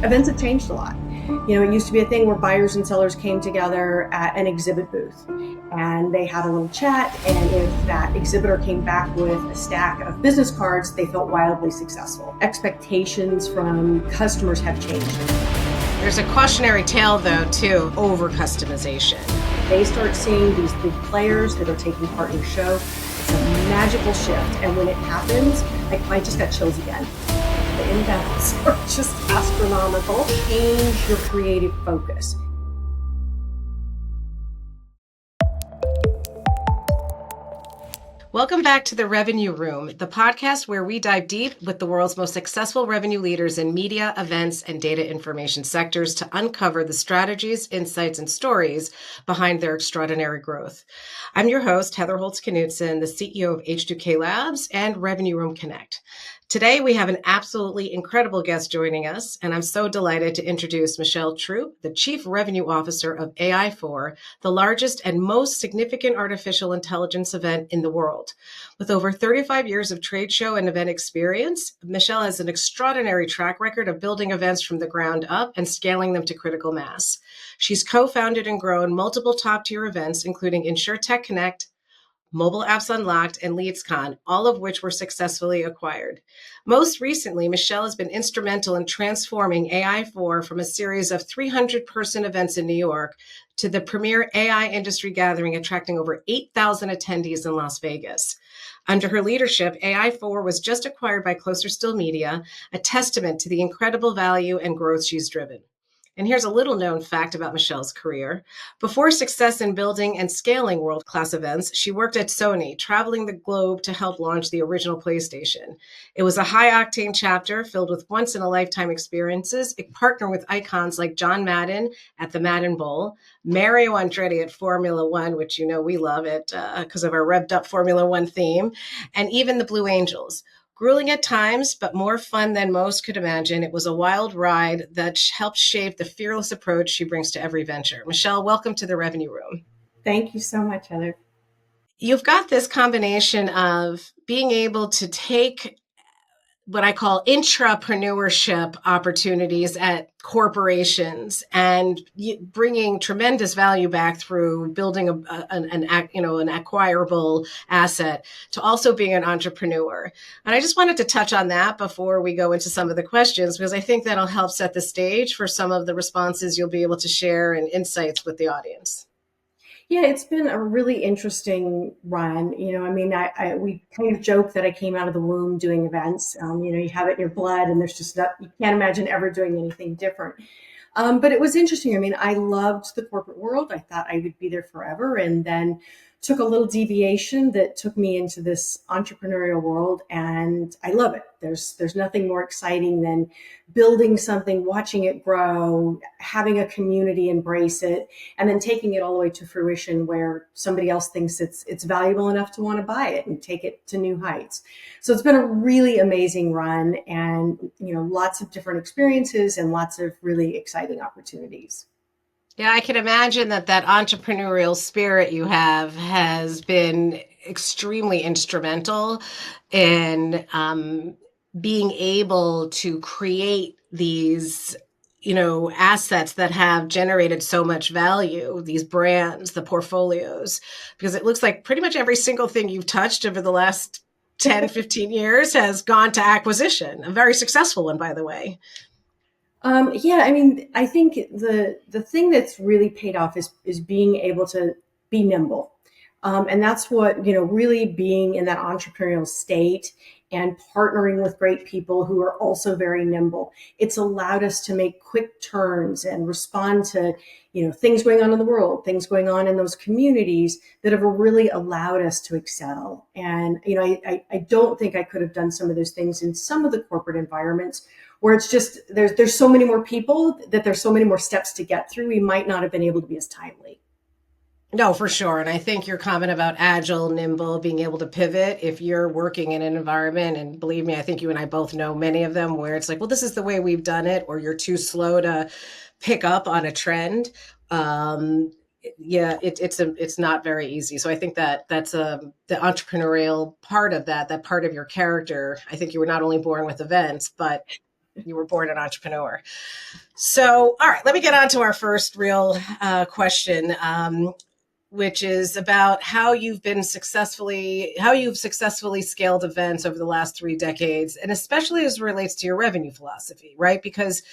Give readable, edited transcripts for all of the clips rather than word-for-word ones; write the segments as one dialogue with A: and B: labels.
A: Events have changed a lot. It used to be a thing where buyers and sellers came together at an exhibit booth and they had a little chat. And if that exhibitor came back with a stack of business cards, they felt wildly successful. Expectations from customers have changed.
B: There's a cautionary tale, though, too, over customization.
A: They start seeing these big players that are taking part in the show. It's a magical shift. And when it happens, I just got chills again. The inbounds are just astronomical. Change your creative focus.
B: Welcome back to the Revenue Room, the podcast where we dive deep with the world's most successful revenue leaders in media, events, and data information sectors to uncover the strategies, insights, and stories behind their extraordinary growth. I'm your host, Heather Holst-Knudsen, the CEO of H2K Labs and Revenue Room Connect. Today, we have an absolutely incredible guest joining us, and I'm so delighted to introduce Michelle Troop, the Chief Revenue Officer of Ai4, the largest and most significant artificial intelligence event in the world. With over 35 years of trade show and event experience, Michelle has an extraordinary track record of building events from the ground up and scaling them to critical mass. She's co-founded and grown multiple top-tier events, including InsureTech Connect, Mobile Apps Unlocked, and LeadsCon, all of which were successfully acquired. Most recently, Michelle has been instrumental in transforming Ai4 from a series of 300-person events in New York to the premier AI industry gathering attracting over 8,000 attendees in Las Vegas. Under her leadership, Ai4 was just acquired by CloserStill Media, a testament to the incredible value and growth she's driven. And here's a little known fact about Michelle's career. Before success in building and scaling world-class events, she worked at Sony, traveling the globe to help launch the original PlayStation. It was a high-octane chapter filled with once-in-a-lifetime experiences. It partnered with icons like John Madden at the Madden Bowl, Mario Andretti at Formula One, which you know we love it because of our revved-up Formula One theme, and even the Blue Angels. Grueling at times, but more fun than most could imagine. It was a wild ride that helped shape the fearless approach she brings to every venture. Michelle, welcome to the Revenue Room.
A: Thank you so much, Heather.
B: You've got this combination of being able to take what I call intrapreneurship opportunities at corporations and bringing tremendous value back through building an acquirable asset to also being an entrepreneur. And I just wanted to touch on that before we go into some of the questions, because I think that'll help set the stage for some of the responses you'll be able to share and insights with the audience.
A: Yeah, it's been a really interesting run. We kind of joke that I came out of the womb doing events. You have it in your blood, and there's just you can't imagine ever doing anything different. But it was interesting. I loved the corporate world. I thought I would be there forever, and then took a little deviation that took me into this entrepreneurial world, and I love it. There's nothing more exciting than building something, watching it grow, having a community embrace it, and then taking it all the way to fruition where somebody else thinks it's valuable enough to want to buy it and take it to new heights. So it's been a really amazing run, and lots of different experiences and lots of really exciting opportunities.
B: Yeah, I can imagine that entrepreneurial spirit you have has been extremely instrumental in being able to create these, assets that have generated so much value, these brands, the portfolios, because it looks like pretty much every single thing you've touched over the last 10, 15 years has gone to acquisition, a very successful one, by the way.
A: I think the thing that's really paid off is being able to be nimble. And that's what, really being in that entrepreneurial state and partnering with great people who are also very nimble. It's allowed us to make quick turns and respond to, things going on in the world, things going on in those communities that have really allowed us to excel. And, I don't think I could have done some of those things in some of the corporate environments where it's just, there's so many more people that there's so many more steps to get through. We might not have been able to be as timely.
B: No, for sure. And I think your comment about agile, nimble, being able to pivot, if you're working in an environment, and believe me, I think you and I both know many of them where it's like, well, this is the way we've done it, or you're too slow to pick up on a trend. It's not very easy. So I think that's the entrepreneurial part of that part of your character. I think you were not only born with events, but You were born an entrepreneur. So, all right, let me get on to our first real question, which is about how you've successfully scaled events over the last 3 decades, and especially as it relates to your revenue philosophy, right? Because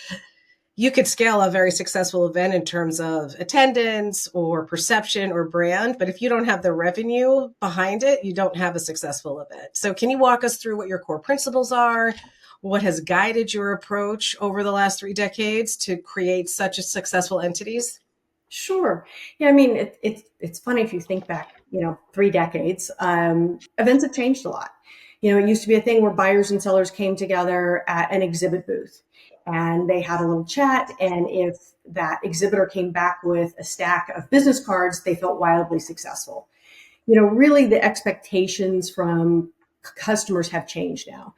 B: you could scale a very successful event in terms of attendance or perception or brand, but if you don't have the revenue behind it, you don't have a successful event. So can you walk us through what your core principles are? What has guided your approach over the last 3 decades to create such a successful entities?
A: Sure. Yeah, I mean, it's funny if you think back, 3 decades. Events have changed a lot. It used to be a thing where buyers and sellers came together at an exhibit booth and they had a little chat. And if that exhibitor came back with a stack of business cards, they felt wildly successful. Really the expectations from customers have changed now.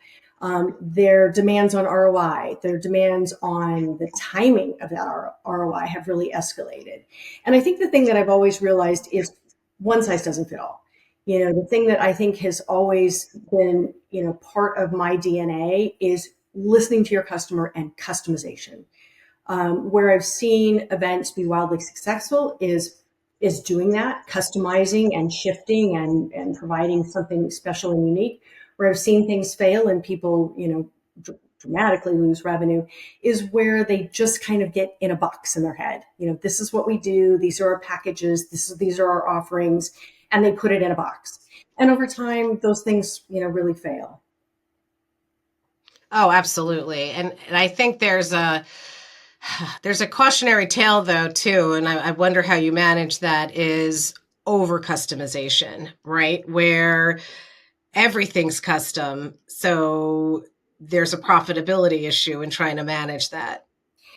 A: Their demands on ROI, their demands on the timing of that ROI have really escalated. And I think the thing that I've always realized is one size doesn't fit all. The thing that I think has always been, part of my DNA is listening to your customer and customization. Where I've seen events be wildly successful is doing that, customizing and shifting and providing something special and unique. Where I've seen things fail and people, dramatically lose revenue is where they just kind of get in a box in their head. This is what we do. These are our packages. These are our offerings, and they put it in a box. And over time, those things, really fail.
B: Oh, absolutely. And I think there's a cautionary tale though too, and I wonder how you manage that, is over customization, right? Where everything's custom. So there's a profitability issue in trying to manage that.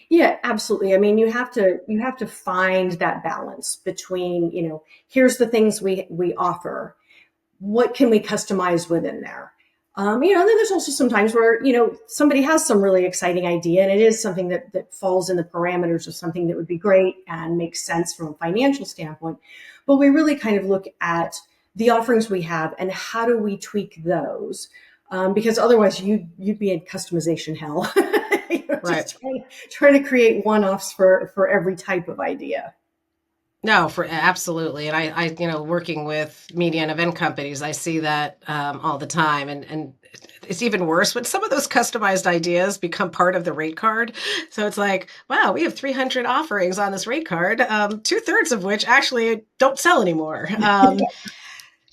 A: Yeah, absolutely. I mean, you have to find that balance between, here's the things we offer. What can we customize within there? And then there's also some times where, somebody has some really exciting idea and it is something that falls in the parameters of something that would be great and makes sense from a financial standpoint. But we really kind of look at the offerings we have and how do we tweak those? Because otherwise you'd be in customization hell.
B: Right.
A: Just trying to create one-offs for every type of idea.
B: No, for absolutely. And working with media and event companies, I see that all the time. And it's even worse when some of those customized ideas become part of the rate card. So it's like, wow, we have 300 offerings on this rate card, 2/3 of which actually don't sell anymore.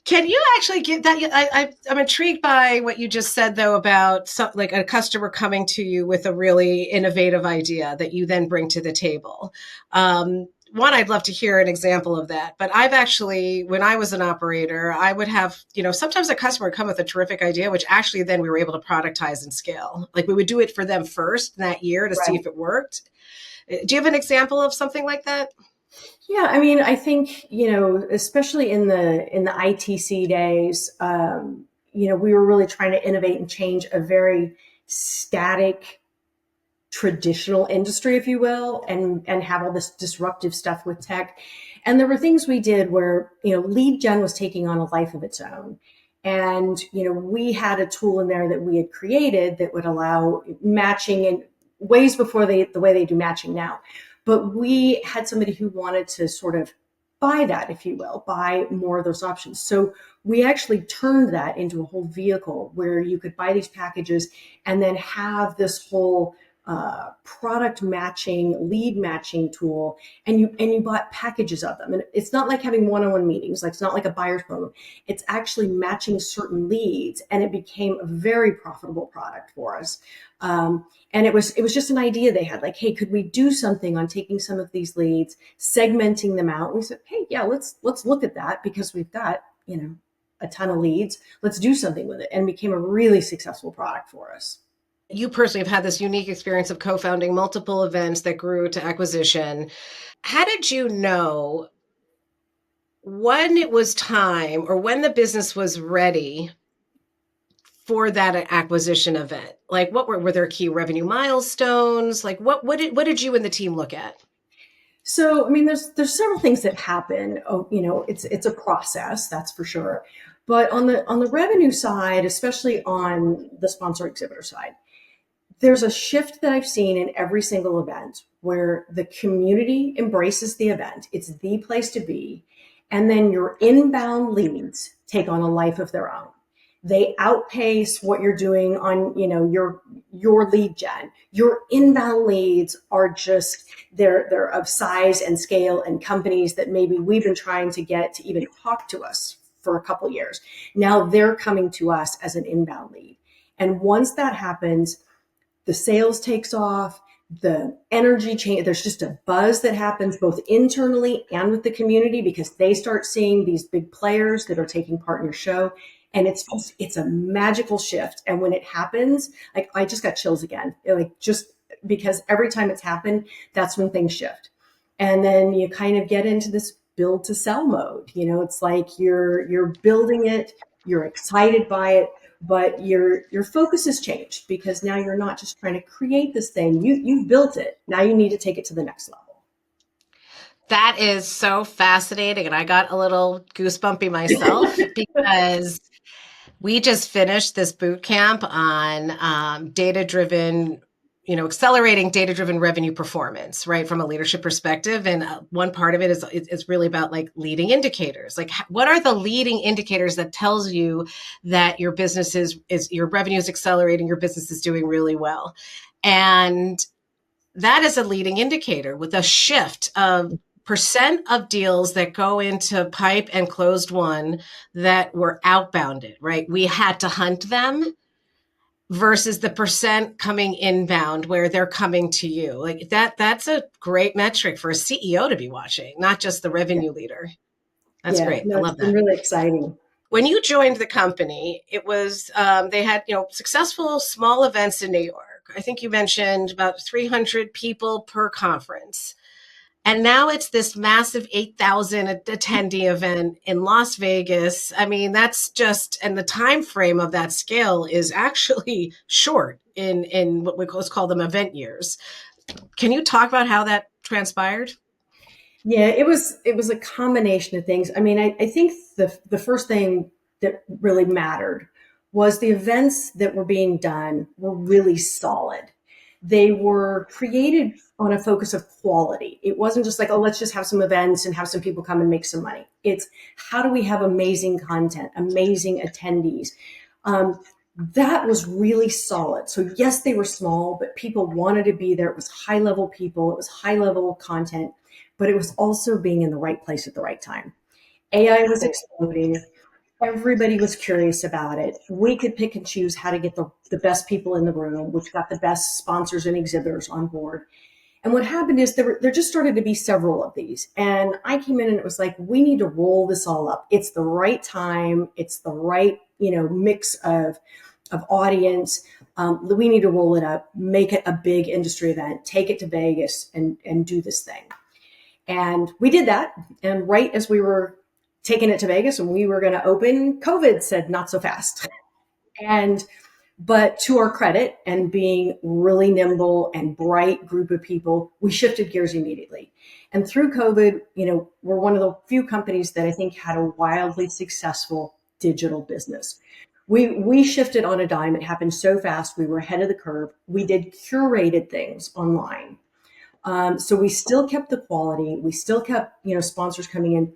B: Can you actually get that? I'm intrigued by what you just said, though, about like a customer coming to you with a really innovative idea that you then bring to the table. One, I'd love to hear an example of that. But I've actually, when I was an operator, I would have, sometimes a customer would come with a terrific idea, which actually then we were able to productize and scale. Like we would do it for them first that year to see if it worked. Do you have an example of something like that?
A: Yeah, I mean, I think, especially in the ITC days, we were really trying to innovate and change a very static traditional industry, if you will, and have all this disruptive stuff with tech. And there were things we did where, lead gen was taking on a life of its own. And, we had a tool in there that we had created that would allow matching in ways before the way they do matching now. But we had somebody who wanted to sort of buy that, if you will, buy more of those options. So we actually turned that into a whole vehicle where you could buy these packages and then have this whole product matching, lead matching tool, and you bought packages of them. And it's not like having one-on-one meetings, like it's not like a buyer's program. It's actually matching certain leads, and it became a very profitable product for us. And it was just an idea they had, like, hey, could we do something on taking some of these leads, segmenting them out? And we said, hey, yeah, let's look at that because we've got, a ton of leads. Let's do something with it. And it became a really successful product for us.
B: You personally have had this unique experience of co-founding multiple events that grew to acquisition. How did you know when it was time or when the business was ready for that acquisition event? Like what were there key revenue milestones? Like what did you and the team look at?
A: So, I mean, there's several things that happen. Oh, it's a process, that's for sure. But on the revenue side, especially on the sponsor exhibitor side, there's a shift that I've seen in every single event where the community embraces the event. It's the place to be. And then your inbound leads take on a life of their own. They outpace what you're doing on, your lead gen. Your inbound leads are just, they're of size and scale and companies that maybe we've been trying to get to even talk to us for a couple years. Now they're coming to us as an inbound lead. And once that happens, the sales takes off, the energy change. There's just a buzz that happens both internally and with the community because they start seeing these big players that are taking part in your show. And it's a magical shift. And when it happens, like I just got chills again, like just because every time it's happened, that's when things shift. And then you kind of get into this build to sell mode. It's like you're building it, you're excited by it, but your focus has changed because now you're not just trying to create this thing. You built it. Now you need to take it to the next level.
B: That is so fascinating. And I got a little goosebumpy myself because we just finished this boot camp on data-driven, accelerating data-driven revenue performance, right, from a leadership perspective. And one part of it is really about like leading indicators. Like, what are the leading indicators that tells you that your business is your revenue is accelerating, your business is doing really well? And that is a leading indicator with a shift of percent of deals that go into pipe and closed won that were outbounded, right? We had to hunt them versus the percent coming inbound where they're coming to you. Like that's a great metric for a CEO to be watching, not just the revenue leader. That's great.
A: No,
B: I
A: it's
B: love
A: been
B: that.
A: really exciting.
B: When you joined the company, it was they had successful small events in New York. I think you mentioned about 300 people per conference. And now it's this massive 8,000 attendee event in Las Vegas. I mean, that's just, and the time frame of that scale is actually short in what we call them event years. Can you talk about how that transpired?
A: Yeah, it was a combination of things. I mean, I think the first thing that really mattered was the events that were being done were really solid. They were created on a focus of quality. It wasn't just like, oh, let's just have some events and have some people come and make some money. It's how do we have amazing content, amazing attendees? That was really solid. So yes, they were small, but people wanted to be there. It was high level people. It was high level content, but it was also being in the right place at the right time. AI was exploding. Everybody was curious about it. We could pick and choose how to get the best people in the room, which got the best sponsors and exhibitors on board. And what happened is there just started to be several of these. And I came in and it was like, we need to roll this all up. It's the right time. It's the right, mix of audience. We need to roll it up, make it a big industry event, take it to Vegas and do this thing. And we did that. And right as we were taking it to Vegas and we were going to open, COVID said, not so fast. But to our credit and being really nimble and bright group of people, we shifted gears immediately. And through COVID, we're one of the few companies that I think had a wildly successful digital business. We shifted on a dime. It happened so fast. We were ahead of the curve. We did curated things online. So we still kept the quality. We still kept, sponsors coming in.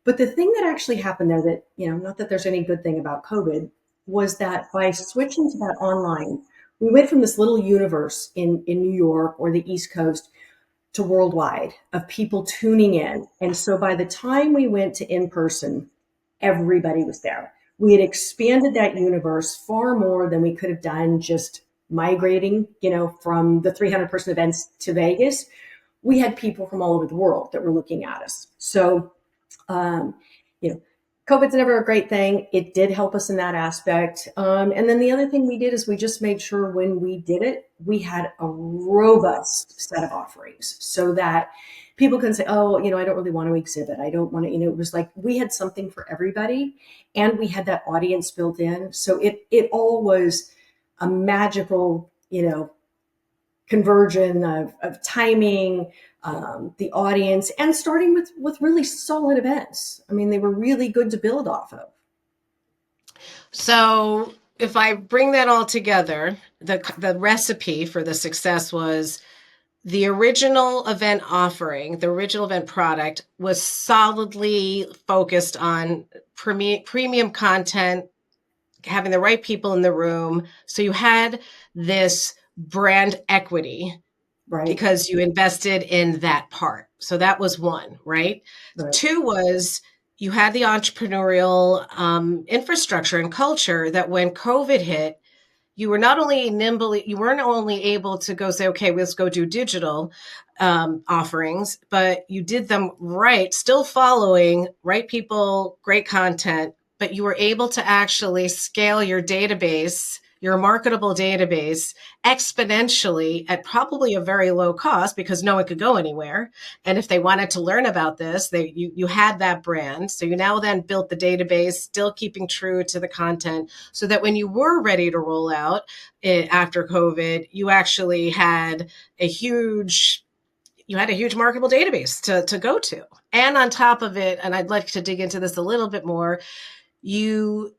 A: But the thing that actually happened there that, not that there's any good thing about COVID, was that by switching to that online, we went from this little universe in New York or the East Coast to worldwide of people tuning in. And so by the time we went to in person, everybody was there. We had expanded that universe far more than we could have done just migrating, from the 300 person events to Vegas. We had people from all over the world that were looking at us. So, um, COVID's never a great thing. It did help us in that aspect. And then the other thing we did is we just made sure when we did it, we had a robust set of offerings so that people can say, oh, I don't really want to exhibit. I don't want to, it was like we had something for everybody and we had that audience built in. So it all was a magical, conversion of timing, the audience, and starting with really solid events. I mean, they were really good to build off of.
B: So if I bring that all together, the recipe for the success was the original event offering, the original event product was solidly focused on premium content, having the right people in the room. So you had this brand equity
A: Right.
B: because you invested in that part. So that was one, right?
A: Right.
B: Two was you had the entrepreneurial infrastructure and culture that when COVID hit, you were not only nimble, you weren't only able to go say, okay, let's go do digital offerings, but you did them right, still following right people, great content, but you were able to actually scale your database, your marketable database exponentially at probably a very low cost because no one could go anywhere. And if they wanted to learn about this, you had that brand. So you now then built the database, still keeping true to the content so that when you were ready to roll out after COVID, you actually had a huge marketable database to go to. And on top of it, and I'd like to dig into this a little bit more, you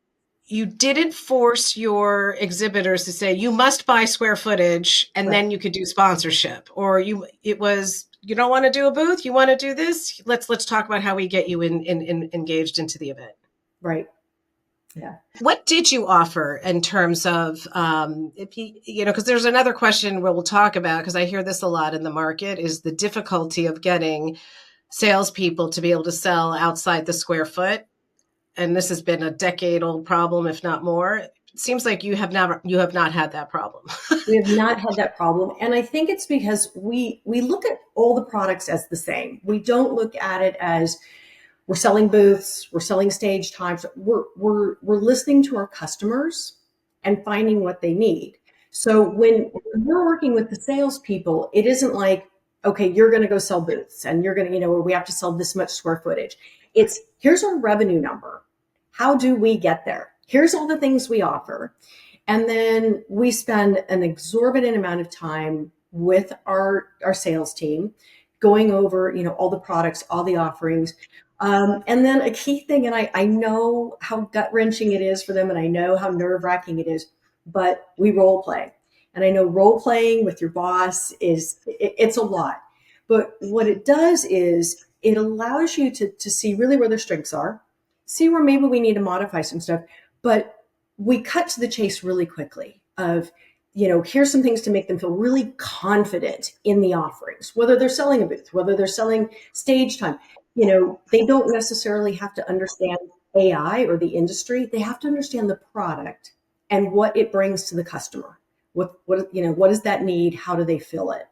B: didn't force your exhibitors to say you must buy square footage and
A: Right.
B: then you could do sponsorship, or it was you don't want to do a booth, you want to do this, let's talk about how we get you engaged into the event.
A: Right. Yeah.
B: What did you offer in terms of, if because there's another question we'll talk about, because I hear this a lot in the market, is the difficulty of getting salespeople to be able to sell outside the square foot. And this has been a decade-old problem, if not more. It seems like you have not had that problem.
A: We have not had that problem. And I think it's because we look at all the products as the same. We don't look at it as we're selling booths, we're selling stage times. We're listening to our customers and finding what they need. So when we're working with the salespeople, it isn't like, okay, you're going to go sell booths and you're going to, or we have to sell this much square footage. It's here's our revenue number. How do we get there? Here's all the things we offer. And then we spend an exorbitant amount of time with our sales team going over, all the products, all the offerings. And then a key thing, and I know how gut wrenching it is for them, and I know how nerve wracking it is, but we role play. And I know role playing with your boss it's a lot. But what it does is it allows you to see really where their strengths are, see where maybe we need to modify some stuff, but we cut to the chase really quickly of, here's some things to make them feel really confident in the offerings, whether they're selling a booth, whether they're selling stage time. They don't necessarily have to understand AI or the industry. They have to understand the product and what it brings to the customer. What does that need? How do they fill it?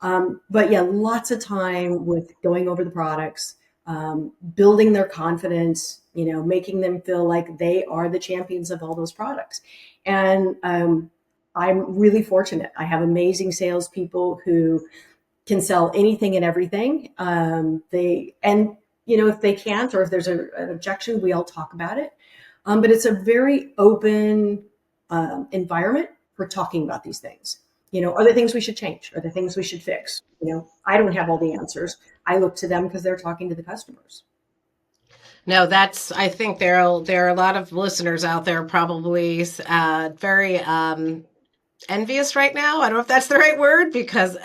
A: But yeah, lots of time with going over the products, building their confidence, making them feel like they are the champions of all those products. And I'm really fortunate. I have amazing salespeople who can sell anything and everything. If they can't, or if there's an objection, we all talk about it. But it's a very open environment for talking about these things. Are there things we should change? Are there things we should fix? I don't have all the answers. I look to them because they're talking to the customers.
B: No, I think there are a lot of listeners out there probably very envious right now. I don't know if that's the right word, because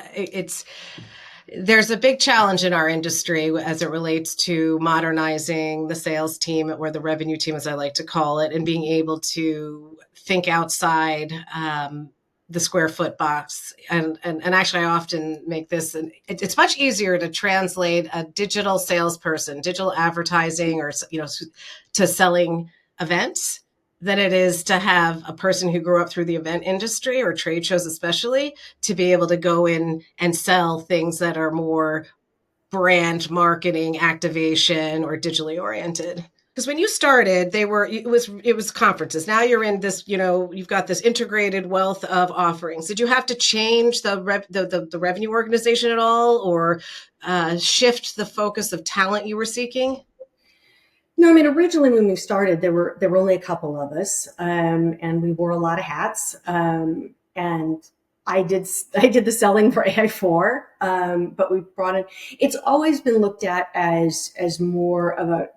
B: there's a big challenge in our industry as it relates to modernizing the sales team, or the revenue team, as I like to call it, and being able to think outside the square foot box. And actually, I often make this, and it's much easier to translate a digital salesperson, digital advertising, or to selling events, than it is to have a person who grew up through the event industry or trade shows, especially, to be able to go in and sell things that are more brand marketing, activation, or digitally oriented. Because when you started, it was conferences. Now you're in this, you've got this integrated wealth of offerings. Did you have to change the revenue organization at all, or shift the focus of talent you were seeking?
A: No, I mean, originally when we started, there were only a couple of us, and we wore a lot of hats. And I did the selling for AI4, but we brought in. It's always been looked at as more of a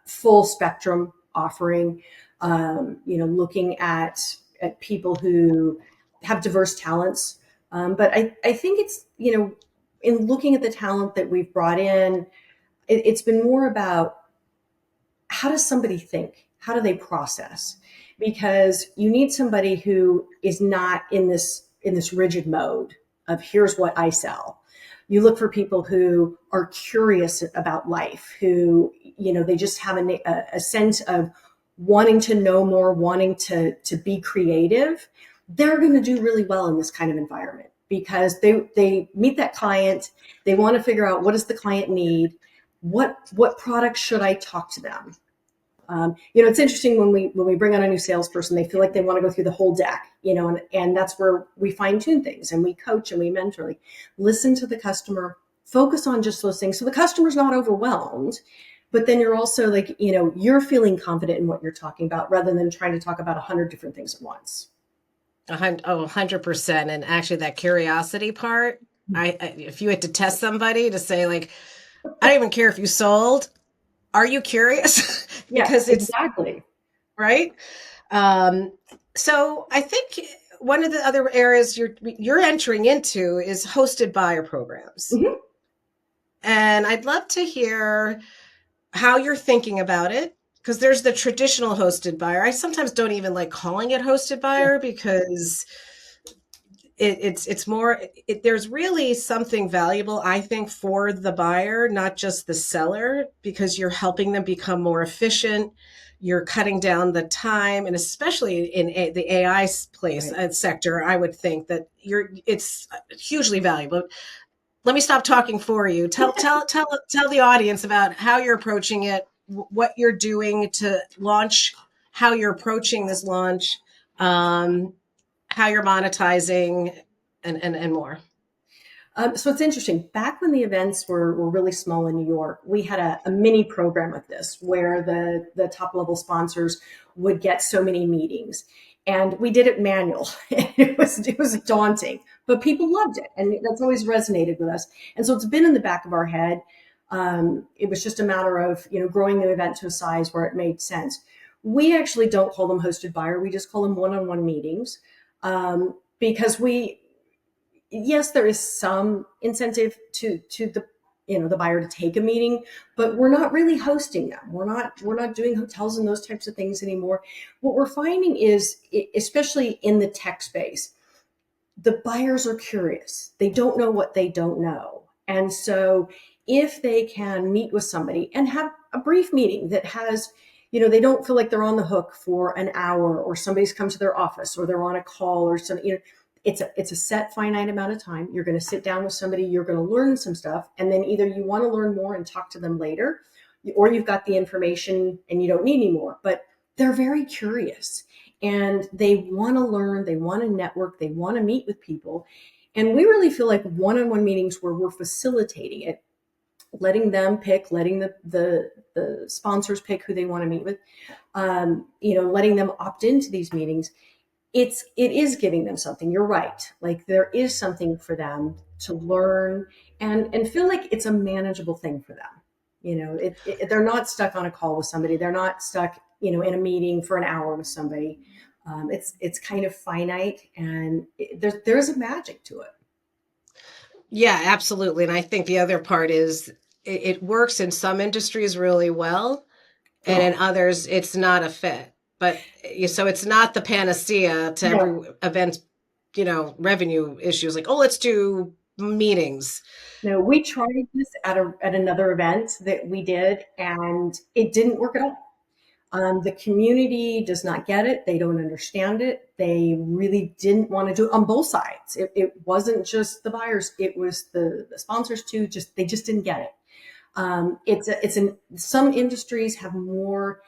A: full spectrum offering. looking at people who have diverse talents. But I think it's, in looking at the talent that we've brought in, it's been more about how does somebody think? How do they process? Because you need somebody who is not in this rigid mode of here's what I sell. You look for people who are curious about life, who they just have a sense of wanting to know more, wanting to be creative. They're going to do really well in this kind of environment because they meet that client. They want to figure out what does the client need, what products should I talk to them. It's interesting when we bring on a new salesperson, they feel like they want to go through the whole deck, and that's where we fine tune things and we coach and we mentor. Like, listen to the customer, focus on just those things, so the customer's not overwhelmed. But then you're also like, you're feeling confident in what you're talking about rather than trying to talk about 100 different things at once.
B: 100%. And actually, that curiosity part, if you had to test somebody to say, like, I don't even care if you sold, are you curious?
A: Because it's exactly
B: right. So I think one of the other areas you're entering into is hosted buyer programs.
A: Mm-hmm.
B: And I'd love to hear how you're thinking about it, because there's the traditional hosted buyer. I sometimes don't even like calling it hosted buyer because it's more, there's really something valuable, I think, for the buyer, not just the seller, because you're helping them become more efficient. You're cutting down the time, and especially in the AI place, right, sector, I would think that it's hugely valuable. Let me stop talking for you. Tell the audience about how you're approaching it, what you're doing to launch, how you're approaching this launch, how you're monetizing, and more.
A: So it's interesting. Back when the events were really small in New York, we had a mini program of this where the top level sponsors would get so many meetings, and we did it manual. It was daunting, but people loved it, and that's always resonated with us. And so it's been in the back of our head. It was just a matter of growing the event to a size where it made sense. We actually don't call them hosted buyer; we just call them one-on-one meetings, because yes, there is some incentive to the buyer to take a meeting, but we're not really hosting them. We're not doing hotels and those types of things anymore. What we're finding is, especially in the tech space, the buyers are curious. They don't know what they don't know. And so if they can meet with somebody and have a brief meeting that has, they don't feel like they're on the hook for an hour, or somebody's come to their office, or they're on a call, or something, it's a set finite amount of time. You're going to sit down with somebody, you're going to learn some stuff, and then either you want to learn more and talk to them later, or you've got the information and you don't need any more. But they're very curious and they want to learn, they want to network, they want to meet with people. And we really feel like one-on-one meetings where we're facilitating it, letting them pick, letting the sponsors pick who they want to meet with, letting them opt into these meetings. It is giving them something. You're right. Like, there is something for them to learn and feel like it's a manageable thing for them. They're not stuck on a call with somebody. They're not stuck, in a meeting for an hour with somebody. It's kind of finite, and there's a magic to it.
B: Yeah, absolutely. And I think the other part is it works in some industries really well, and in others, it's not a fit. But so it's not the panacea to every event, revenue issues. Like, let's do meetings.
A: No, we tried this at another event that we did, and it didn't work at all. The community does not get it. They don't understand it. They really didn't want to do it on both sides. It wasn't just the buyers. It was the sponsors too. They just didn't get it. Some industries have more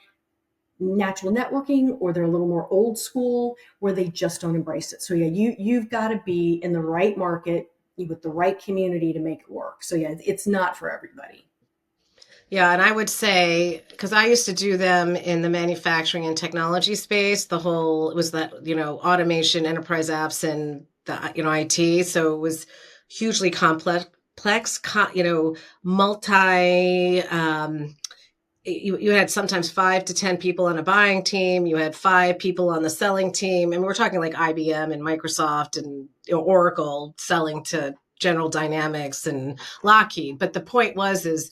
A: natural networking, or they're a little more old school where they just don't embrace it. So yeah, you've got to be in the right market with the right community to make it work. So yeah, it's not for everybody.
B: Yeah, and I would say, because I used to do them in the manufacturing and technology space, it was that, automation, enterprise apps, and the, IT. So it was hugely complex, multi, you had sometimes 5 to 10 people on a buying team. You had 5 people on the selling team. And we're talking like IBM and Microsoft and Oracle selling to General Dynamics and Lockheed. But the point is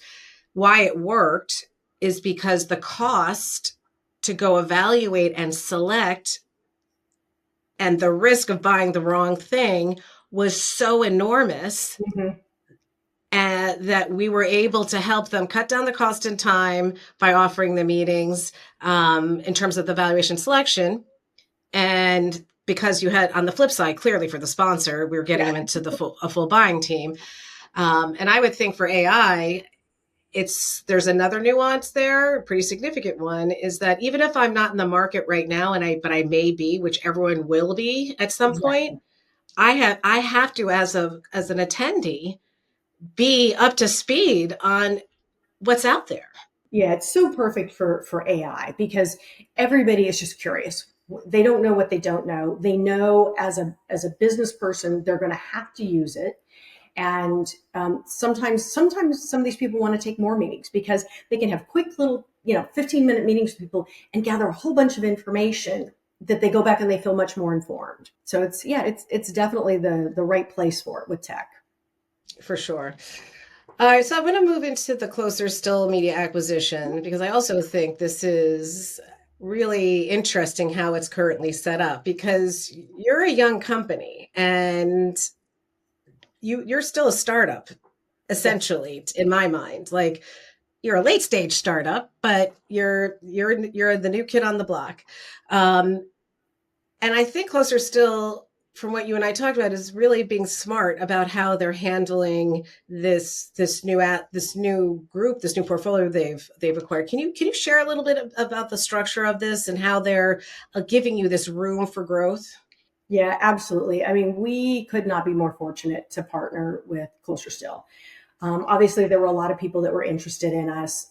B: why it worked is because the cost to go evaluate and select and the risk of buying the wrong thing was so enormous
A: Mm-hmm.
B: that we were able to help them cut down the cost and time by offering the meetings in terms of the valuation selection. And because you had, on the flip side, clearly for the sponsor, we were getting
A: Yeah,
B: them into a full buying team. And I would think for AI, there's another nuance there, a pretty significant one, is that even if I'm not in the market right now, but I may be, which everyone will be at some point,
A: exactly.
B: I have to, as an attendee, be up to speed on what's out there.
A: Yeah, it's so perfect for AI because everybody is just curious. They don't know what they don't know. They know as a business person they're going to have to use it, and sometimes some of these people want to take more meetings because they can have quick little 15-minute meetings with people and gather a whole bunch of information that they go back and they feel much more informed. So it's definitely the right place for it with tech.
B: For sure. All right, so I'm going to move into the CloserStill Media acquisition because I also think this is really interesting how it's currently set up because you're a young company and you're still a startup,
A: Yes.
B: essentially, in my mind. Like you're a late stage startup, but you're the new kid on the block. Um, and I think CloserStill, from what you and I talked about, is really being smart about how they're handling this new group, this new portfolio they've acquired. Can you share a little bit about the structure of this and how they're giving you this room for growth?
A: Yeah, absolutely. I mean, we could not be more fortunate to partner with CloserStill. Obviously, there were a lot of people that were interested in us,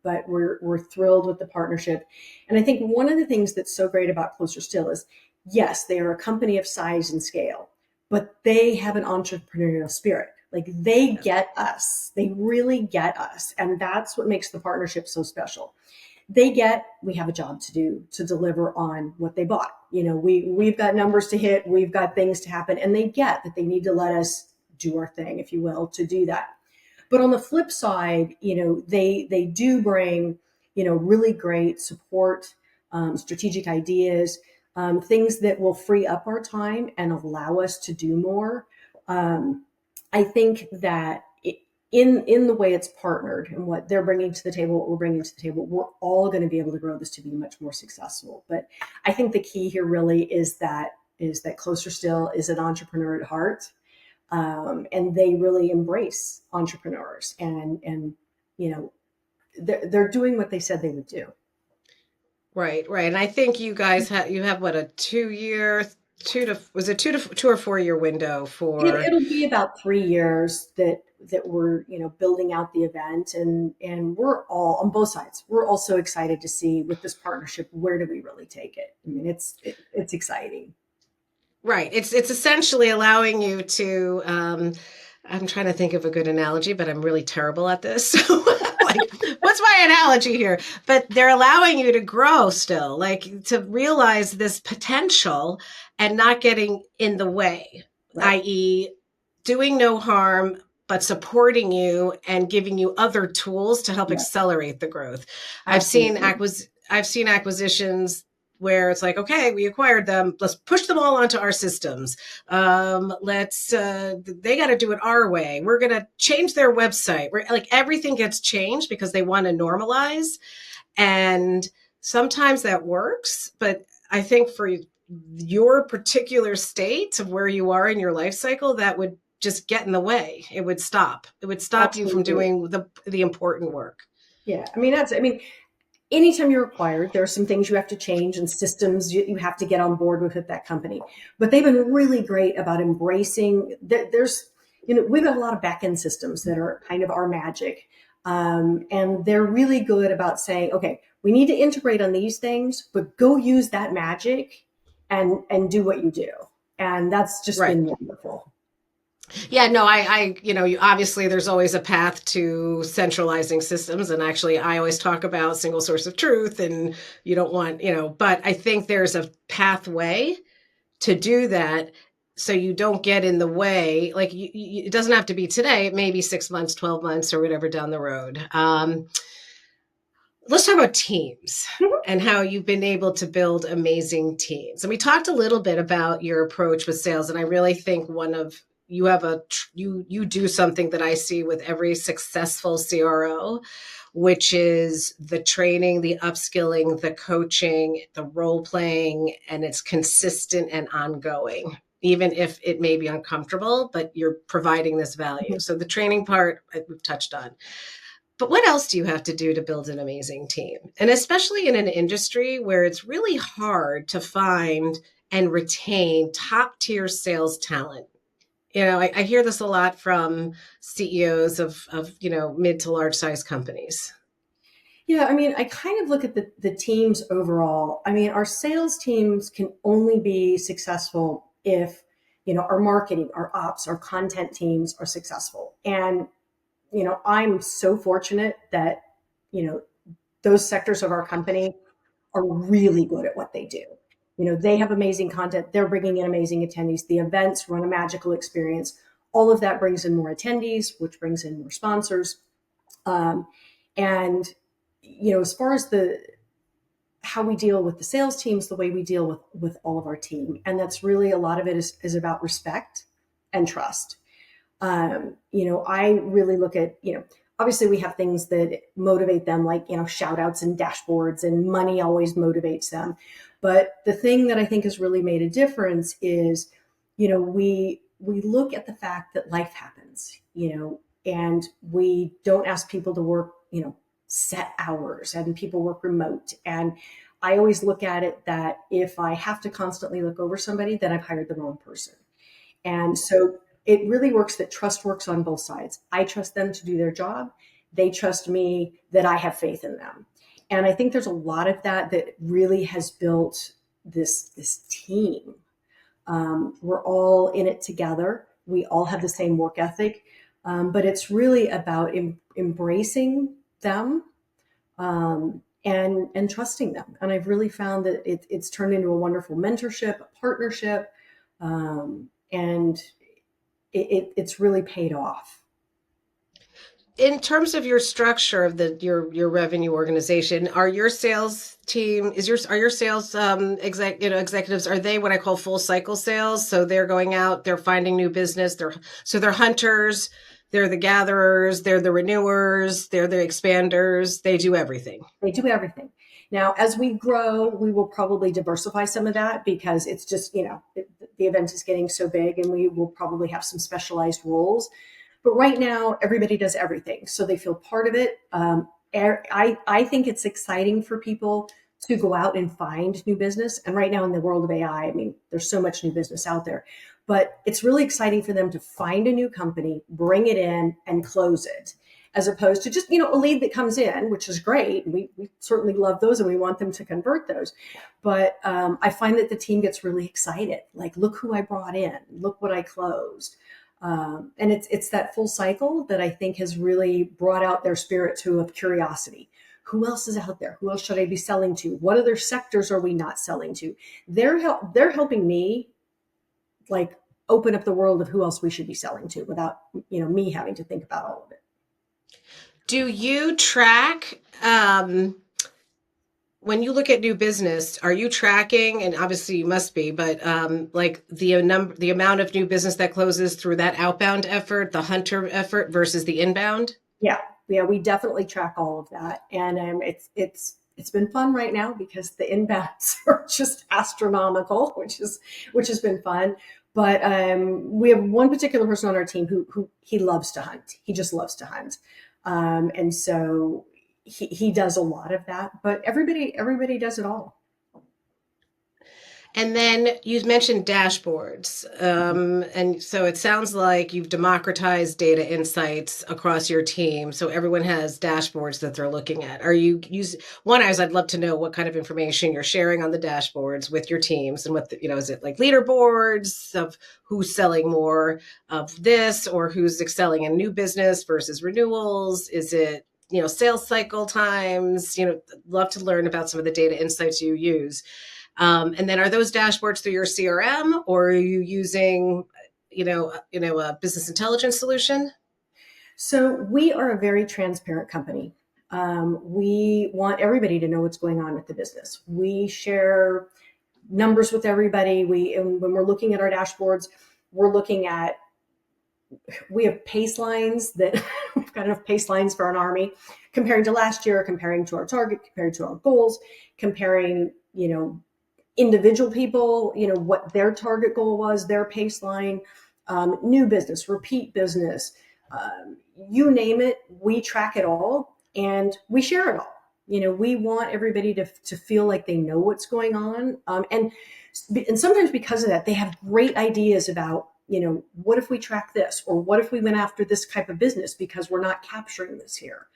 A: but we're thrilled with the partnership. And I think one of the things that's so great about CloserStill is, yes, they are a company of size and scale, but they have an entrepreneurial spirit. Like they
B: Yeah.
A: get us, they really get us, and that's what makes the partnership so special. We have a job to do to deliver on what they bought. We've got numbers to hit, we've got things to happen, and they get that they need to let us do our thing, if you will, to do that. But on the flip side, they do bring, really great support, strategic ideas, things that will free up our time and allow us to do more. I think that in the way it's partnered and what they're bringing to the table, what we're bringing to the table, we're all going to be able to grow this to be much more successful. But I think the key here really is that CloserStill is an entrepreneur at heart, and they really embrace entrepreneurs, and you know they're doing what they said they would do.
B: Right, right. And I think you have what, a 2 year, was it 2 or 4 year window for.
A: It'll be about 3 years that we're building out the event, and we're all on both sides. We're also excited to see with this partnership, where do we really take it. I mean, it's exciting.
B: Right. It's essentially allowing you to. I'm trying to think of a good analogy, but I'm really terrible at this. So, like, what's my analogy here? But they're allowing you to grow still, like to realize this potential and not getting in the way,
A: Right.
B: i.e., doing no harm, but supporting you and giving you other tools to help
A: Yeah,
B: accelerate the growth.
A: absolutely.
B: I've seen acquisitions where it's like, okay, we acquired them, let's push them all onto our systems. Let's they got to do it our way. We're going to change their website. We're like, everything gets changed because they want to normalize, and sometimes that works, but I think for your particular state of where you are in your life cycle, that would just get in the way. It would stop you from
A: Absolutely.
B: doing the important work.
A: Yeah, I mean, anytime you're acquired, there are some things you have to change and systems you have to get on board with that company. But they've been really great about embracing that. We've got a lot of back end systems that are kind of our magic. And they're really good about saying, okay, we need to integrate on these things, but go use that magic and do what you do. And that's just
B: Right.
A: been wonderful.
B: Yeah, no, obviously there's always a path to centralizing systems. And actually, I always talk about single source of truth and you don't want, but I think there's a pathway to do that so you don't get in the way. Like it doesn't have to be today. It may be 6 months, 12 months or whatever down the road. Let's talk about teams and how you've been able to build amazing teams. And we talked a little bit about your approach with sales. And I really think you do something that I see with every successful CRO, which is the training, the upskilling, the coaching, the role playing, and it's consistent and ongoing, even if it may be uncomfortable, but you're providing this value.
A: Mhm.
B: So the training part we've touched on. But what else do you have to do to build an amazing team? And especially in an industry where it's really hard to find and retain top tier sales talent. I hear this a lot from CEOs of mid to large size companies.
A: Yeah, I mean, I kind of look at the teams overall. I mean, our sales teams can only be successful if, our marketing, our ops, our content teams are successful. And, I'm so fortunate that, you know, those sectors of our company are really good at what they do. They have amazing content. They're bringing in amazing attendees. The events run a magical experience. All of that brings in more attendees, which brings in more sponsors. And as far as the how we deal with the sales teams, the way we deal with all of our team, and that's really a lot of it is about respect and trust. I really look at, obviously we have things that motivate them, like, shout outs and dashboards, and money always motivates them. But the thing that I think has really made a difference is, we look at the fact that life happens, and we don't ask people to work, set hours, and people work remote. And I always look at it that if I have to constantly look over somebody, then I've hired the wrong person. And so it really works that trust works on both sides. I trust them to do their job. They trust me that I have faith in them. And I think there's a lot of that really has built this team. We're all in it together. We all have the same work ethic, but it's really about embracing them, and trusting them. And I've really found that it's turned into a wonderful mentorship, a partnership, and it's really paid off.
B: In terms of your structure of your revenue organization, are your sales team are your sales executives, are they what I call full cycle sales? So they're going out, they're finding new business, they're hunters, they're the gatherers, they're the renewers, they're the expanders, they do everything.
A: They do everything. Now, as we grow, we will probably diversify some of that, because it's just, the event is getting so big, and we will probably have some specialized roles. But right now, everybody does everything, so they feel part of it. I think it's exciting for people to go out and find new business. And right now, in the world of AI, I mean, there's so much new business out there. But it's really exciting for them to find a new company, bring it in, and close it, as opposed to just, a lead that comes in, which is great. We certainly love those, and we want them to convert those. But I find that the team gets really excited. Like, look who I brought in. Look what I closed. And it's that full cycle that I think has really brought out their spirit too, of curiosity. Who else is out there? Who else should I be selling to? What other sectors are we not selling to? They're helping me, like, open up the world of who else we should be selling to, without, me having to think about all of it.
B: Do you track, when you look at new business, are you tracking, and obviously you must be, but like the amount of new business that closes through that outbound effort, the hunter effort versus the inbound?
A: Yeah, we definitely track all of that, and it's been fun right now, because the inbounds are just astronomical, which has been fun. But we have one particular person on our team who he loves to hunt. He just loves to hunt, and so he does a lot of that. But everybody does it all.
B: And then you mentioned dashboards. And so it sounds like you've democratized data insights across your team. So everyone has dashboards that they're looking at. Are you using one? I'd love to know what kind of information you're sharing on the dashboards with your teams and what, is it like leaderboards of who's selling more of this or who's excelling in new business versus renewals? Is it, sales cycle times? Love to learn about some of the data insights you use. And then are those dashboards through your CRM or are you using, a business intelligence solution?
A: So we are a very transparent company. We want everybody to know what's going on with the business. We share numbers with everybody. And when we're looking at our dashboards, we're looking at, we have pace lines that we've got enough pace lines for an army, comparing to last year, comparing to our target, comparing to our goals, comparing, individual people, what their target goal was, their pace line, new business, repeat business, you name it, we track it all and we share it all. We want everybody to feel like they know what's going on. And sometimes because of that, they have great ideas about, what if we track this, or what if we went after this type of business because we're not capturing this here.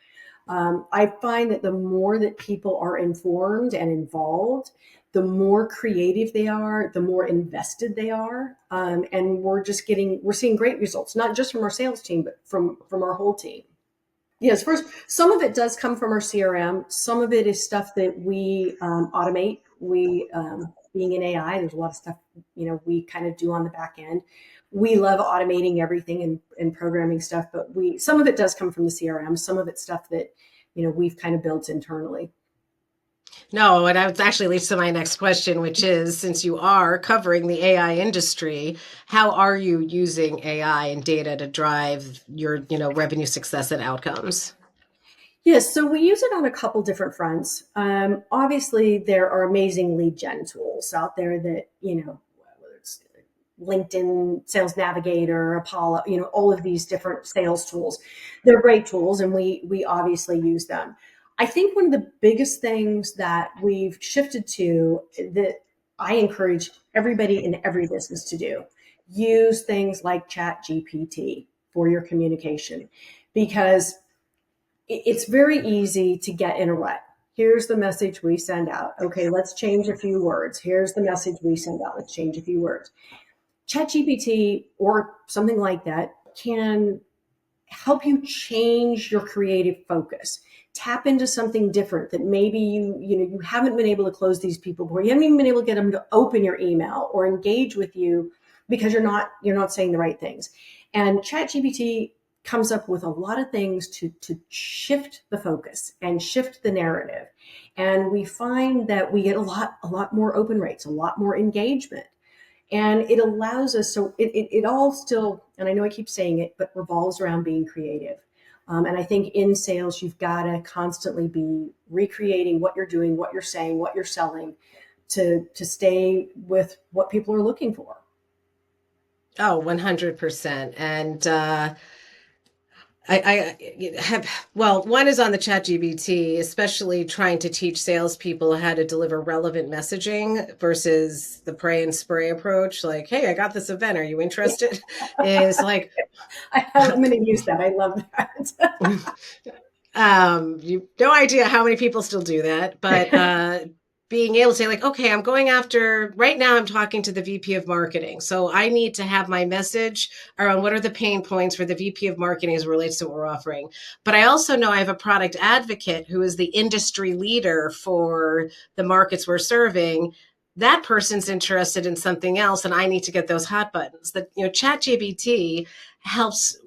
A: I find that the more that people are informed and involved, the more creative they are, the more invested they are. And we're seeing great results, not just from our sales team, but from our whole team. Yes, first, some of it does come from our CRM. Some of it is stuff that we automate. Being in AI, there's a lot of stuff, we kind of do on the back end. We love automating everything and programming stuff, but some of it does come from the CRM. Some of it's stuff that, we've kind of built internally.
B: No, and that actually leads to my next question, which is, since you are covering the AI industry, how are you using AI and data to drive your, revenue success and outcomes?
A: Yes, so we use it on a couple different fronts. Obviously, there are amazing lead gen tools out there that, whether it's LinkedIn, Sales Navigator, Apollo, all of these different sales tools. They're great tools, and we obviously use them. I think one of the biggest things that we've shifted to that I encourage everybody in every business to do, use things like ChatGPT for your communication, because it's very easy to get in a rut. Here's the message we send out. Okay, let's change a few words. Here's the message we send out. Let's change a few words. ChatGPT or something like that can help you change your creative focus. Tap into something different that maybe you haven't been able to close these people before. You haven't even been able to get them to open your email or engage with you because you're not saying the right things. And ChatGPT comes up with a lot of things to shift the focus and shift the narrative. And we find that we get a lot more open rates, a lot more engagement. And it allows us, so it all still, and I know I keep saying it, but revolves around being creative. And I think in sales, you've got to constantly be recreating what you're doing, what you're saying, what you're selling to stay with what people are looking for.
B: Oh, 100%. And I have, well, one is on the ChatGPT, especially trying to teach salespeople how to deliver relevant messaging versus the pray and spray approach. Like, hey, I got this event. Are you interested? Is like,
A: I'm going to use that. I love that.
B: you no idea how many people still do that, but being able to say like, okay, I'm going after, right now I'm talking to the VP of marketing. So I need to have my message around what are the pain points for the VP of marketing as it relates to what we're offering. But I also know I have a product advocate who is the industry leader for the markets we're serving. That person's interested in something else, and I need to get those hot buttons. That, ChatGPT helps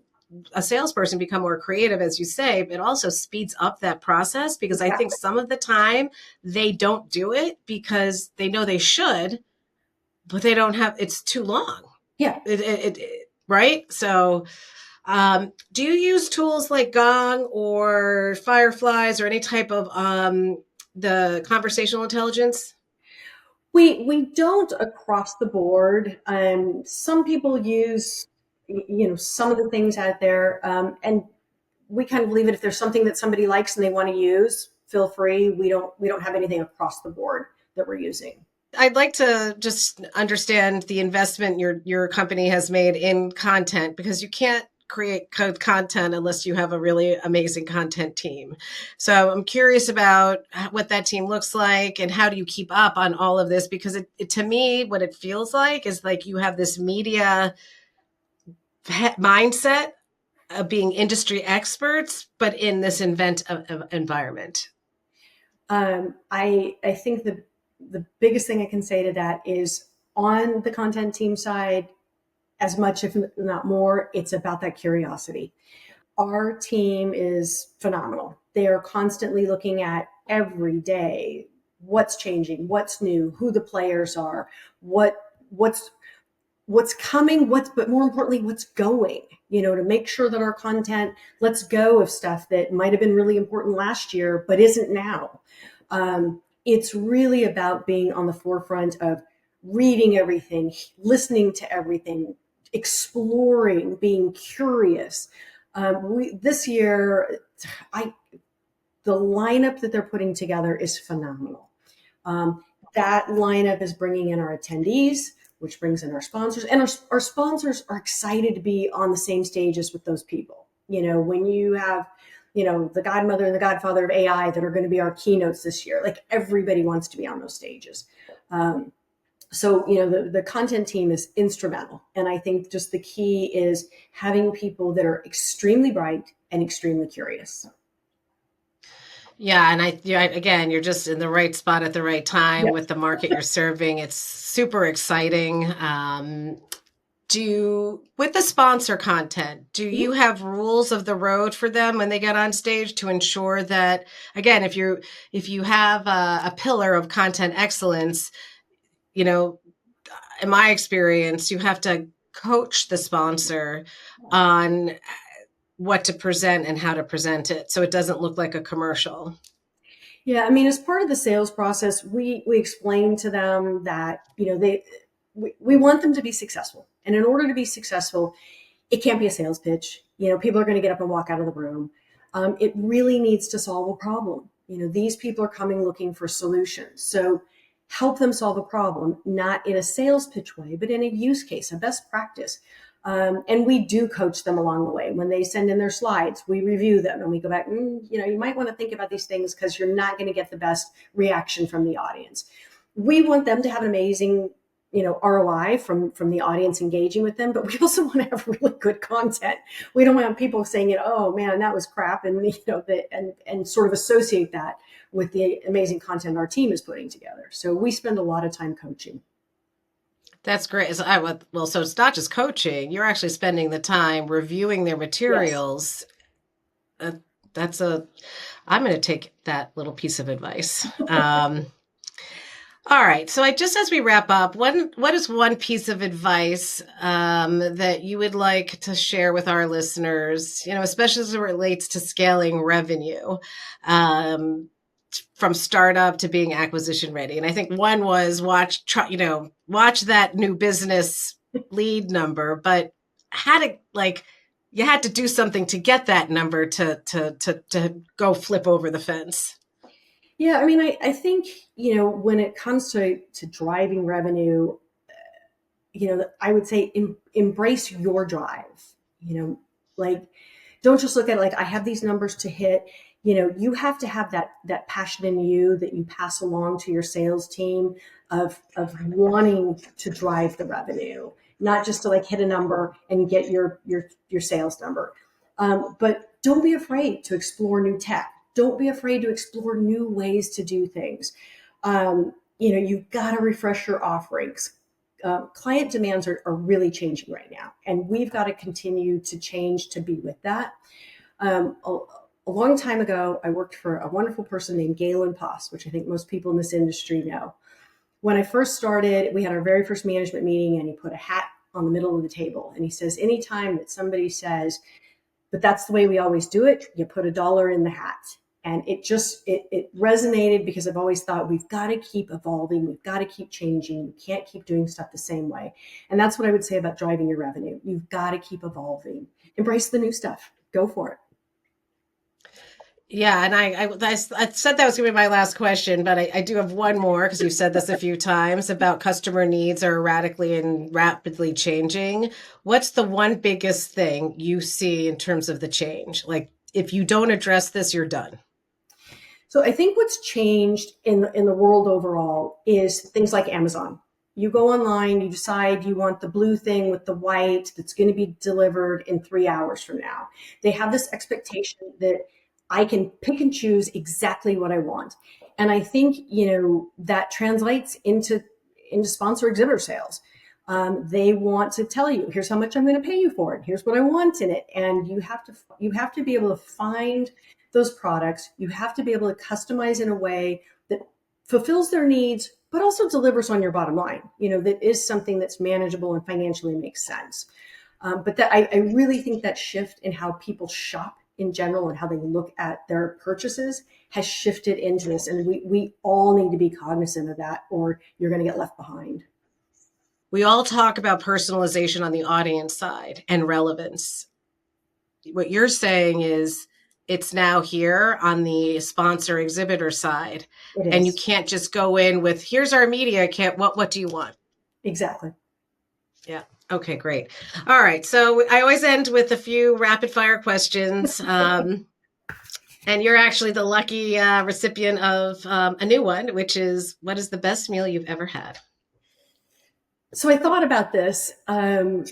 B: a salesperson become more creative, as you say, but also speeds up that process, because I think some of the time they don't do it because they know they should, but they don't have, it's too long.
A: Yeah.
B: Right. So, do you use tools like Gong or Fireflies or any type of, the conversational intelligence?
A: We don't across the board. Some people use, some of the things out there, and we kind of leave it. If there's something that somebody likes and they want to use, feel free. We don't have anything across the board that we're using.
B: I'd like to just understand the investment your company has made in content, because you can't create content unless you have a really amazing content team. So I'm curious about what that team looks like and how do you keep up on all of this, because to me, what it feels like is like you have this media mindset of being industry experts, but in this environment.
A: I think the biggest thing I can say to that is, on the content team side, as much if not more, it's about that curiosity. Our team is phenomenal. They are constantly looking at every day what's changing, what's new, who the players are, what's coming, but more importantly, what's going, to make sure that our content lets go of stuff that might have been really important last year, but isn't now. It's really about being on the forefront of reading everything, listening to everything, exploring, being curious. This year, the lineup that they're putting together is phenomenal. That lineup is bringing in our attendees, which brings in our sponsors, and our sponsors are excited to be on the same stages with those people. When you have, the godmother and the godfather of AI that are going to be our keynotes this year, like everybody wants to be on those stages. So, the content team is instrumental. And I think just the key is having people that are extremely bright and extremely curious.
B: Yeah, and again, you're just in the right spot at the right time
A: Yep.
B: with the market you're serving. It's super exciting. With the sponsor content, do you have rules of the road for them when they get on stage to ensure that, again, if you have a pillar of content excellence, in my experience, you have to coach the sponsor on what to present and how to present it so it doesn't look like a commercial.
A: Yeah, I mean, as part of the sales process, we explain to them that we want them to be successful, and in order to be successful, it can't be a sales pitch. People are going to get up and walk out of the room. It really needs to solve a problem. These people are coming looking for solutions, so help them solve a problem, not in a sales pitch way, but in a use case, a best practice. And we do coach them along the way. When they send in their slides, we review them and we go back, you might want to think about these things because you're not going to get the best reaction from the audience. We want them to have an amazing, ROI from the audience engaging with them, but we also want to have really good content. We don't want people saying, oh man, that was crap. And, and sort of associate that with the amazing content our team is putting together. So we spend a lot of time coaching.
B: That's great. So it's not just coaching. You're actually spending the time reviewing their materials. Yes. I'm going to take that little piece of advice. All right. So just as we wrap up, what is one piece of advice that you would like to share with our listeners, especially as it relates to scaling revenue? From startup to being acquisition ready. And I think one was watch that new business lead number, but you had to do something to get that number to go flip over the fence.
A: Yeah, I mean, I think, when it comes to driving revenue, I would say embrace your drive, don't just look at it like I have these numbers to hit. You have to have that passion in you that you pass along to your sales team of wanting to drive the revenue, not just to hit a number and get your sales number. But don't be afraid to explore new tech. Don't be afraid to explore new ways to do things. You've got to refresh your offerings. Client demands are really changing right now, and we've got to continue to change to be with that. A long time ago, I worked for a wonderful person named Galen Poss, which I think most people in this industry know. When I first started, we had our very first management meeting, and he put a hat on the middle of the table. And he says, anytime that somebody says, but that's the way we always do it, you put $1 in the hat. And it resonated, because I've always thought we've got to keep evolving. We've got to keep changing. We can't keep doing stuff the same way. And that's what I would say about driving your revenue. You've got to keep evolving. Embrace the new stuff. Go for it.
B: Yeah, and I said that was going to be my last question, but I do have one more because you've said this a few times about customer needs are radically and rapidly changing. What's the one biggest thing you see in terms of the change? Like, if you don't address this, you're done.
A: So I think what's changed in the world overall is things like Amazon. You go online, you decide you want the blue thing with the white that's going to be delivered in 3 hours from now. They have this expectation that I can pick and choose exactly what I want. And I think, that translates into sponsor exhibitor sales. They want to tell you, here's how much I'm going to pay you for it. Here's what I want in it. And you have to be able to find those products. You have to be able to customize in a way that fulfills their needs, but also delivers on your bottom line. That is something that's manageable and financially makes sense. But that I really think that shift in how people shop in general and how they look at their purchases has shifted into this. And we all need to be cognizant of that, or you're going to get left behind.
B: We all talk about personalization on the audience side and relevance. What you're saying is it's now here on the sponsor exhibitor side,
A: It
B: and you
A: is.
B: can't just go in with, here's our media kit. What do you want?
A: Exactly.
B: Yeah. Okay, great. All right. So I always end with a few rapid fire questions. And you're actually the lucky recipient of a new one, which is, what is the best meal you've ever had?
A: So I thought about this, and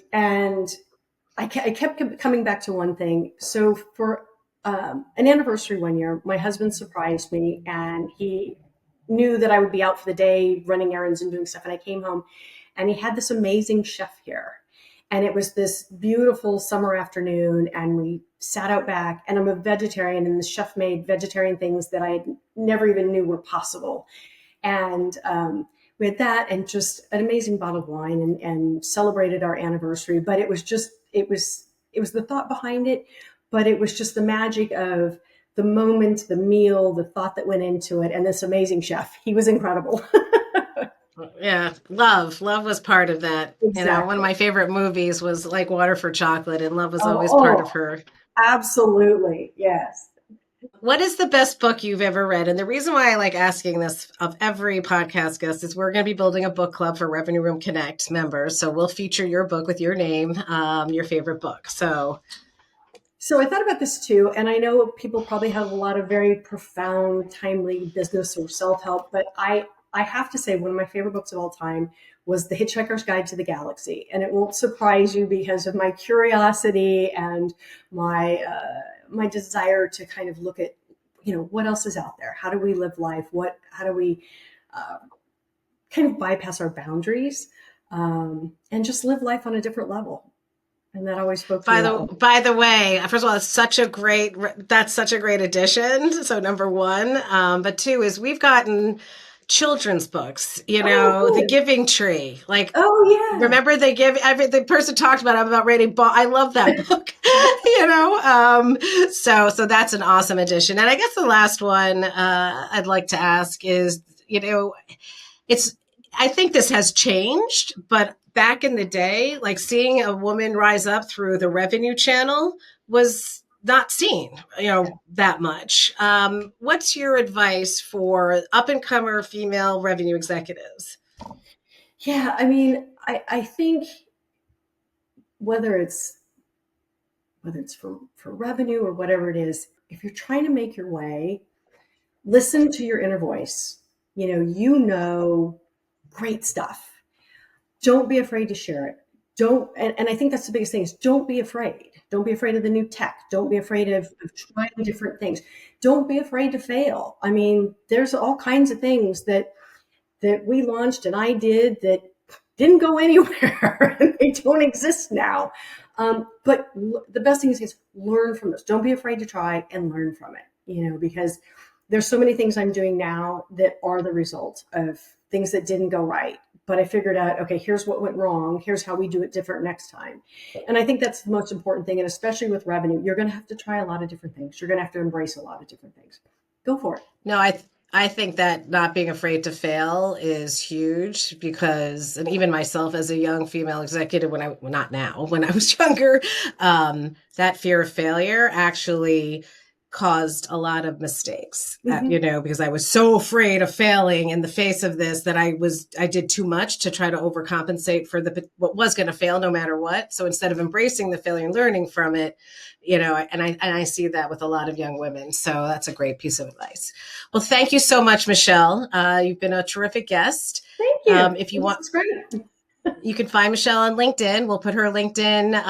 A: I kept coming back to one thing. So for an anniversary one year, my husband surprised me, and he knew that I would be out for the day running errands and doing stuff. And I came home, and he had this amazing chef here. And it was this beautiful summer afternoon, and we sat out back. And I'm a vegetarian, and the chef made vegetarian things that I never even knew were possible. And we had that and just an amazing bottle of wine, and celebrated our anniversary. But it was the thought behind it, but it was just the magic of the moment, the meal, the thought that went into it, and this amazing chef. He was incredible.
B: Yeah, love was part of that. One of
A: Exactly.
B: my favorite movies was like Water for Chocolate, and love was
A: Oh,
B: always part of
A: oh,
B: her.
A: absolutely. Yes.
B: What is the best book you've ever read? And the reason why I like asking this of every podcast guest is we're going to be building a book club for Revenue Room Connect members. So we'll feature your book with your name, your favorite book.
A: So I thought about this too, and I know people probably have a lot of very profound, timely business or self-help, but I have to say one of my favorite books of all time was The Hitchhiker's Guide to the Galaxy, and it won't surprise you because of my curiosity and my desire to kind of look at what else is out there. How do we live life? How do we uh, kind of bypass our boundaries, and just live life on a different level? And that always spoke to me that way.
B: by the way, first of all, that's such a great addition. So number one, but two is we've gotten children's books.
A: Oh,
B: The
A: good.
B: Giving Tree. Like,
A: Oh, yeah.
B: remember the person talked about. I'm about ready. I love that book. So that's an awesome addition. And I guess the last one I'd like to ask is, it's I think this has changed, but back in the day, like seeing a woman rise up through the revenue channel was not seen, that much. What's your advice for up and comer female revenue executives?
A: Yeah, I mean, I think whether it's for revenue or whatever it is, if you're trying to make your way, listen to your inner voice. Great stuff. Don't be afraid to share it. And I think that's the biggest thing is don't be afraid. Don't be afraid of the new tech. Don't be afraid of trying different things. Don't be afraid to fail. I mean, there's all kinds of things that we launched and I did that didn't go anywhere and they don't exist now. But the best thing is learn from this. Don't be afraid to try and learn from it, because there's so many things I'm doing now that are the result of things that didn't go right. But I figured out, okay, here's what went wrong. Here's how we do it different next time. And I think that's the most important thing. And especially with revenue, you're going to have to try a lot of different things. You're going to have to embrace a lot of different things. Go for it.
B: No, I think that not being afraid to fail is huge because, and even myself as a young female executive, not now, when I was younger, that fear of failure actually caused a lot of mistakes,
A: Mm-hmm.
B: because I was so afraid of failing in the face of this that I did too much to try to overcompensate for what was going to fail no matter what. So instead of embracing the failure and learning from it, and I see that with a lot of young women. So that's a great piece of advice. Well, thank you so much, Michelle. You've been a terrific guest.
A: Thank you.
B: If you
A: This
B: want,
A: is great.
B: you can find Michelle on LinkedIn. We'll put her LinkedIn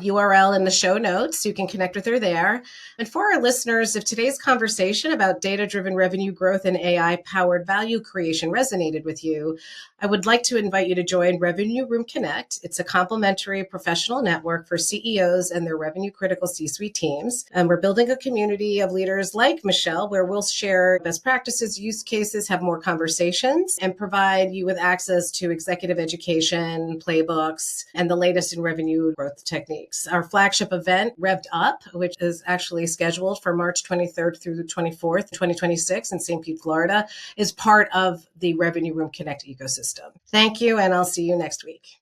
B: URL in the show notes. So you can connect with her there. And for our listeners, if today's conversation about data-driven revenue growth and AI-powered value creation resonated with you, I would like to invite you to join Revenue Room Connect. It's a complimentary professional network for CEOs and their revenue-critical C-suite teams. And we're building a community of leaders like Michelle, where we'll share best practices, use cases, have more conversations, and provide you with access to executive education, playbooks, and the latest in revenue growth techniques. Our flagship event, Revved Up, which is actually scheduled for March 23rd through the 24th, 2026 in St. Pete, Florida, is part of the Revenue Room Connect ecosystem. Thank you, and I'll see you next week.